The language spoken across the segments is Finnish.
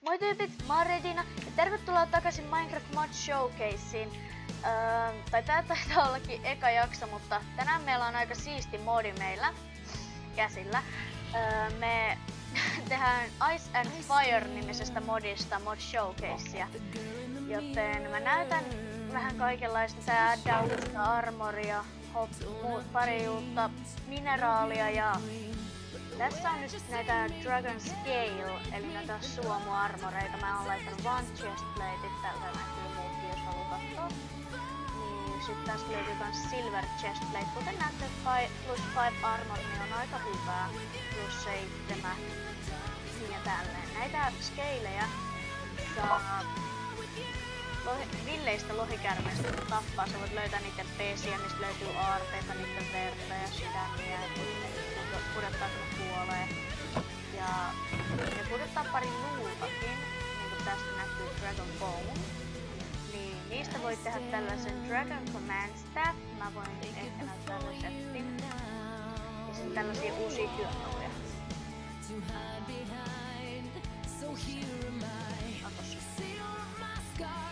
Moi tyypit, mä oon Redina ja tervetuloa takaisin Minecraft Mod Showcaseen. Tää taitaa ollakin eka jakso, mutta tänään meillä on aika siisti modi meillä käsillä. Me tehdään Ice and Fire-nimisestä modista Mod Showcasea. Joten mä näytän vähän kaikenlaista. Tää addaa uutta armoria, pari uutta mineraalia ja tässä on nyt näitä Dragon Scale, eli näitä suomuarmoreita. Mä oon laittanut vaan chestplatet, täältä näkyy muutkin, jos haluaa katsoa. Niin sit tästä löytyy kans Silver Chestplate. Kuten näette, plus 5 armor niin on aika hyvää. Plus 7. Niin ja tälleen. Näitä scaleja saa villeistä lohikärmeistä kun tappaa. Sä voit löytää niiden pesiä, mistä löytyy aarteita, niiden verta ja sydämiä. Pudottaa sinne kuolee. Ja ne pudottaa pari luutakin, niin kuin tästä näkyy Dragon Bone. Niin niistä voi tehdä tällaisen Dragon Command Staff. Mä voin ehkä näyttää reseptin. Ja sitten tällaisia uusia työkaluja.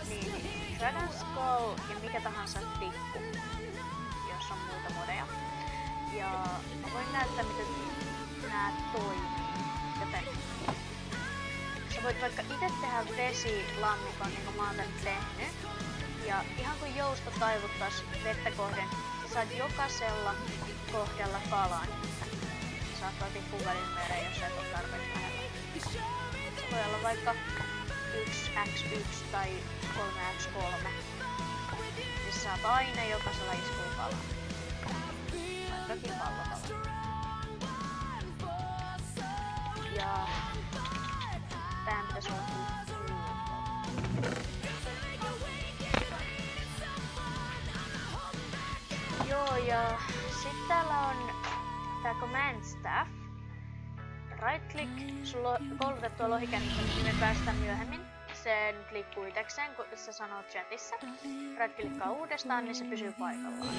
Niin, Dragon Skull ja mikä tahansa tikku, jos on muita modeja. Ja mä voin näyttää miten nää toimii. Joten sä voit vaikka ite tehdä vesilammikon niin kuin mä oon tän tehnyt. Ja ihan kun jousta taivuttais vettä kohden, sä saat jokaisella kohdalla kalan. Sä saattaa tippua välin mereen, jos et oo tarpeeksi lähellä. Se voi olla vaikka 1x1 tai 3x3. Ja sä saat aina jokaisella iskulla kalan. Vaikkakin pallokala. Ja tää pitäis olla Joo, ja sit täällä on tää Command Staff. Right click, sulla koulutettua lohikärmettä, niin me päästään myöhemmin. Se nyt liikkuu itekseen, kun sä sanoo chatissa. Right clickaa uudestaan, niin se pysyy paikallaan.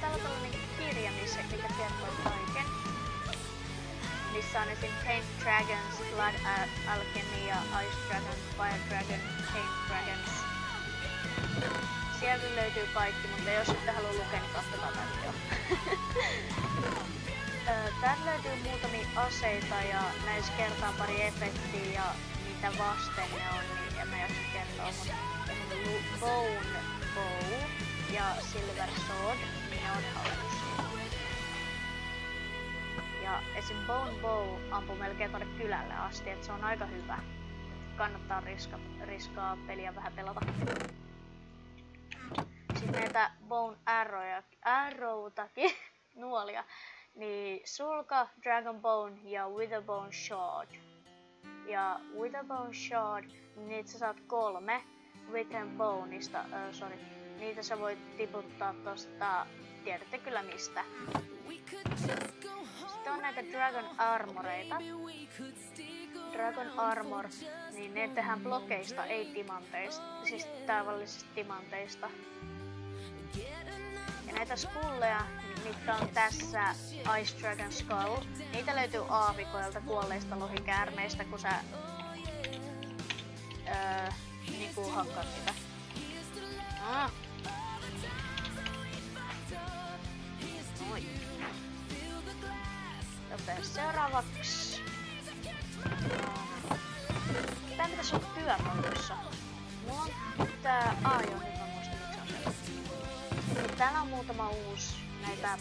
Täällä on tällainen kirja, mikä kertoo kaiken. Missä on esim. Paint Dragons, Blood Alchemy ja Ice Dragon, Fire Dragon, Paint Dragons. Sieltä löytyy kaikki, mutta jos ette halua lukea, niin katsotaan tää video. Täältä löytyy muutamia aseita ja näissä kertaa pari efektiä ja mitä vasten ne on, niin en mä jaksa kertoa, mutta esimerkiksi Bone Bow ja Silver Sword, niin ne on hallinnut siinä. Ja esim. Bone Bow ampuu melkein tonne kylälle asti, et se on aika hyvä. Kannattaa riskaa peliä vähän pelata. Sitten näitä Bone Arrowtakin, nuolia, niin Sulka, Dragon Bone ja Witherbone Shard. Ja Witherbone Shard, niitä sä saat 3 Witherboneista, niitä sä voit tiputtaa tosta, tiedätte kyllä mistä. Sitten on näitä Dragon Armoreita. Dragon Armor, niin ne tehdään blokeista, ei timanteista, siis tavallisista timanteista. Ja näitä skulleja, mitkä on tässä Ice Dragon Skull, niitä löytyy aavikoilta kuolleista lohikäärmeistä, kun sä niinku hakkaat niitä. Noin. Joten seuraavaksi tää pitäis olla työkaluissa. Mulla on tää... joo, nyt mä muistan miksi on se. Täällä on muutama uusi näitä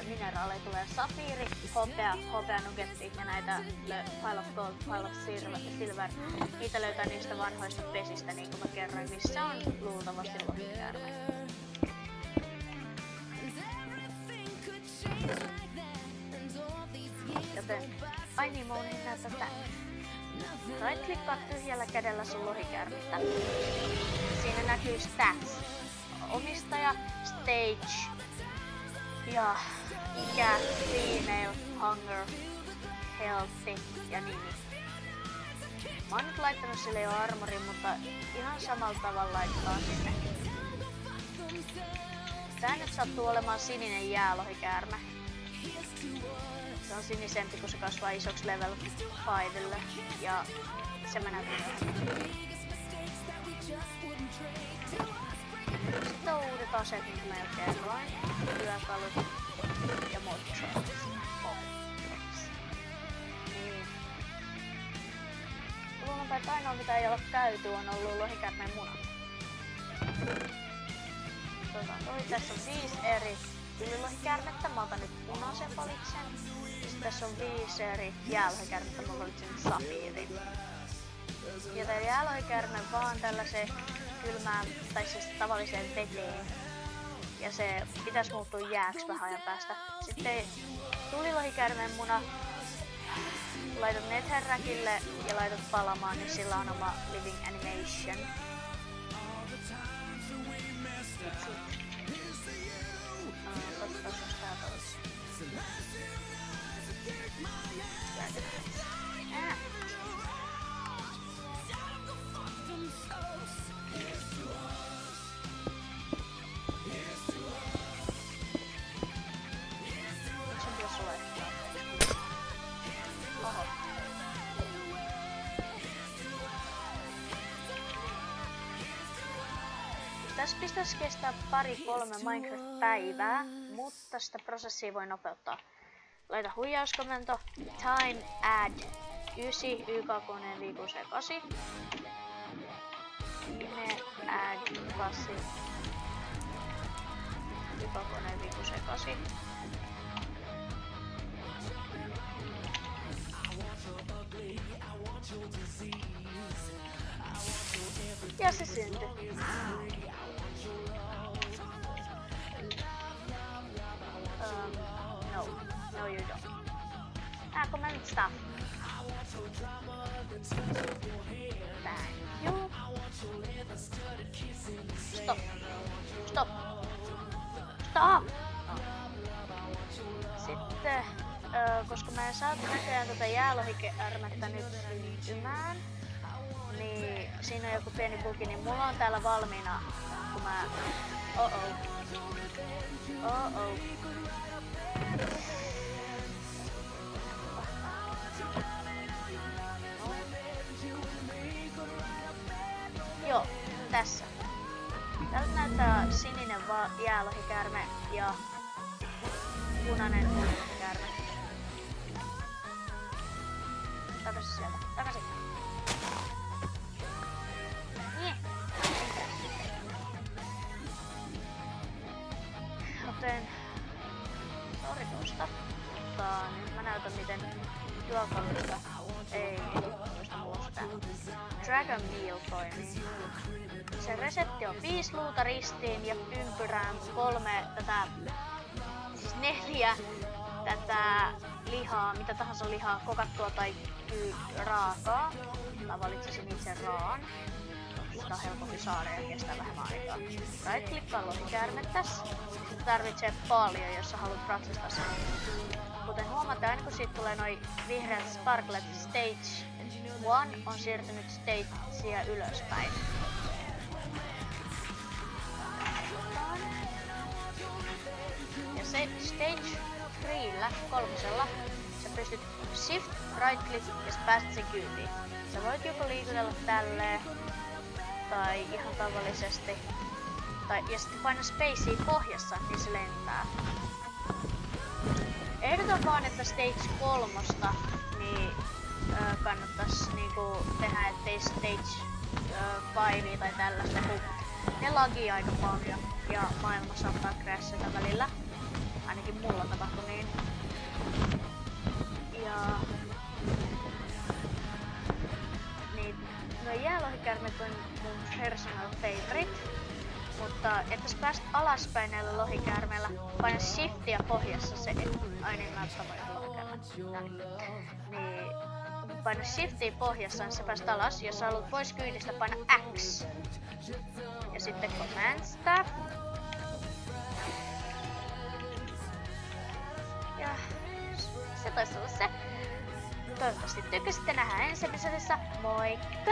mineraaleja. Tulee safiiri, hopea nugetti ja näitä Pile of Gold, Pile of Silver. Niitä löytää niistä vanhoista pesistä, niin kuin mä kerroin, missä on luultavasti lohikäärme. Joten, ai niin, mä unin näyttää tän. Right-klikkaa tyhjällä kädellä sun lohikäärmettä. Siinä näkyy stats. Omistaja, stage ja ikä, female, hunger, healthy ja nimi. Mä oon nyt laittanut sille jo armorin, mutta ihan samalla tavalla laittaa sinne. Tää nyt sattuu olemaan sininen jäälohikäärme. on sinisempi, kun se kasvaa isoksi level 5:lle. Ja se menee myöhemmin. Sitten on uudet aseet, mitä mä jo kerroin. Työkalut ja mod-drops. Niin. Luulenpa, että ainoa mitä ei ole käyty on ollut lohikäärmeen munat. Tässä on 5 eri tulilohikäärmettä, mä otan nyt punaisen valitsen. Sitten tässä on 5 eri jäälohikäärmettä, mä valitsen safiirin. Ja tää jäälohikäärme vaan tällaiseen kylmään, tai siis tavalliseen veteen. Ja se pitäisi muuttua jääksi vähän ajan päästä. Sitten tulilohikäärmeen muna laitat netherrackille ja laitat palamaan, niin sillä on oma living animation. Tässä pitäisi kestää 2-3 Minecraft-päivää, mutta sitä prosessia voi nopeuttaa. Laita huijauskomento, time add 9 YK-koneen viikuiseen 8. Ime add 8 YK-koneen viikuiseen 8. Ja se syntyi. No you don't. Comment stuff. Thank you. Stop. Stop. Stop. Sitten, koska mä en saa näköjään tätä jäälohikäärmettä nyt syntymään, niin siinä on joku pieni bugi, niin mulla on täällä valmiina, kun mä... Joo, tässä. Täältä näyttää sininen jäälohikäärme ja punainen lohikäärme. Takaisin sieltä, takaisin. Joten... Sori tuosta. Mutta nyt mä näytän miten työkalusta ei muista muista. Dragon Meal toimii. Se resepti on 5 luuta ristiin ja ympyrään 3 tätä, siis 4 tätä lihaa, mitä tahansa lihaa, kokattua tai raakaa. Mä valitsisin itse raan. Sitä on helpompi saada ja kestää vähemmän aikaa. Right-klikkaa lohikäärmettäs. Sitä tarvitsee paljon, jos sä haluat ratsastaa sen. Kuten huomataan, aina kun siitä tulee noi vihreät sparklet, stage 1 on siirtynyt stagea ylöspäin. Ja se stage 3:llä, 3, sä pystyt shift, right click ja sä pääset sen kyytiin. Sä voit joko liikutella tälleen tai ihan tavallisesti. Ja sitten paina spacea pohjassa, niin se lentää. Ehdotan vaan, että stage 3 niin kannattais niinku tehdä, ettei stage 5 tai tällaista, kun ne lagii aika paljon ja maailma saattaa crashata välillä. Ainakin mulla tapahtui niin. Ja... Niin, no jäälohikäärmet on mun personal favorite. Mutta että sä pääset alaspäin näillä lohikäärmeillä, paina shiftia pohjassa se, aina mä tavoin lohikäärmet. Niin paina shiftia pohjassa, niin sä pääset alas. Jos sä haluat pois kyydistä, paina X. Ja sitten command tab. Ja se taisi olla se. Toivottavasti tykkäsitte, nähdään ensi episodissa. Moikka!